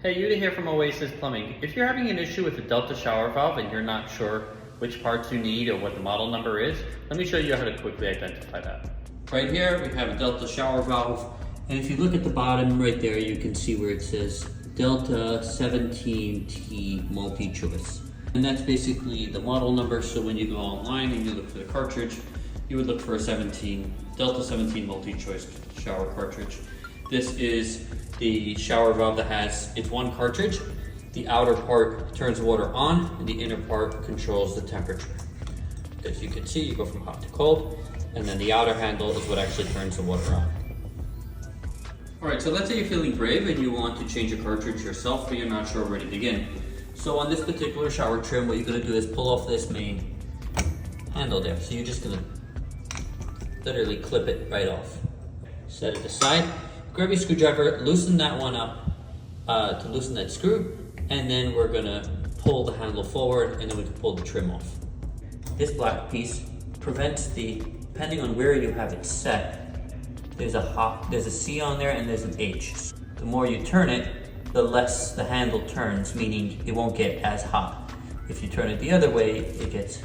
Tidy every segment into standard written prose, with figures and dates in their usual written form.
Hey, Yuta here from Oasis Plumbing. If you're having an issue with the Delta shower valve and you're not sure which parts you need or what the model number is, let me show you how to quickly identify that. Right here we have a Delta shower valve, and if you look at the bottom right there, you can see where it says Delta 17T multi-choice. And that's basically the model number, so when you go online and you look for the cartridge, you would look for a Delta 17 multi-choice shower cartridge. This is the shower valve that has, it's one cartridge. The outer part turns the water on and the inner part controls the temperature. As you can see, you go from hot to cold, and then the outer handle is what actually turns the water on. Alright, so let's say you're feeling brave and you want to change a cartridge yourself, but you're not sure where to begin. So on this particular shower trim, what you're going to do is pull off this main handle there. So you're just going to literally clip it right off. Set it aside. Grab your screwdriver, loosen that one up to loosen that screw, and then we're gonna pull the handle forward and then we can pull the trim off. This black piece prevents depending on where you have it set, there's a C on there and there's an H. The more you turn it, the less the handle turns, meaning it won't get as hot. If you turn it the other way, it gets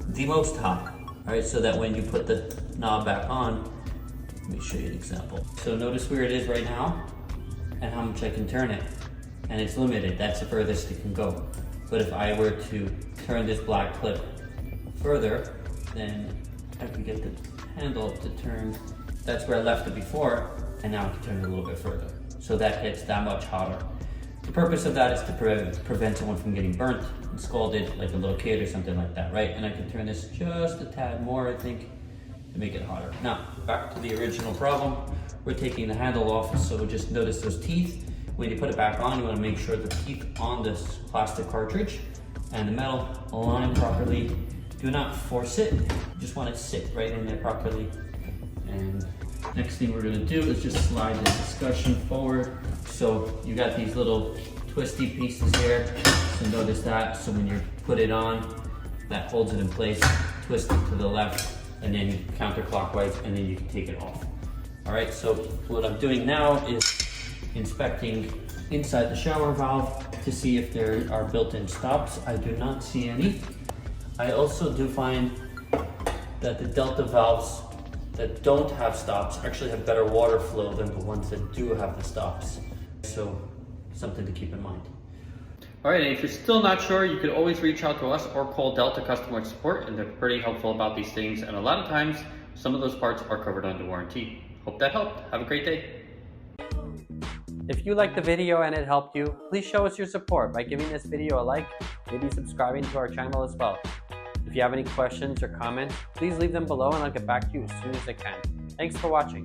the most hot. All right, so that when you put the knob back on, let me show you an example. So notice where it is right now and how much I can turn it. And it's limited, that's the furthest it can go. But if I were to turn this black clip further, then I can get the handle to turn. That's where I left it before, and now I can turn it a little bit further. So that gets that much hotter. The purpose of that is to prevent someone from getting burnt and scalded, like a little kid or something like that, right? And I can turn this just a tad more, I think, to make it hotter. Now, back to the original problem. We're taking the handle off, so just notice those teeth. When you put it back on, you want to make sure the teeth on this plastic cartridge and the metal align properly. Do not force it, you just want it to sit right in there properly. And next thing we're going to do is just slide this discussion forward. So you got these little twisty pieces here, so notice that. So when you put it on, that holds it in place. Twist it to the left, and then counterclockwise, and then you can take it off. All right, so what I'm doing now is inspecting inside the shower valve to see if there are built-in stops. I do not see any. I also do find that the Delta valves that don't have stops actually have better water flow than the ones that do have the stops. So something to keep in mind. All right, and if you're still not sure, you could always reach out to us or call Delta customer support, and they're pretty helpful about these things. And a lot of times, some of those parts are covered under warranty. Hope that helped. Have a great day. If you liked the video and it helped you, please show us your support by giving this video a like, maybe subscribing to our channel as well. If you have any questions or comments, please leave them below and I'll get back to you as soon as I can. Thanks for watching.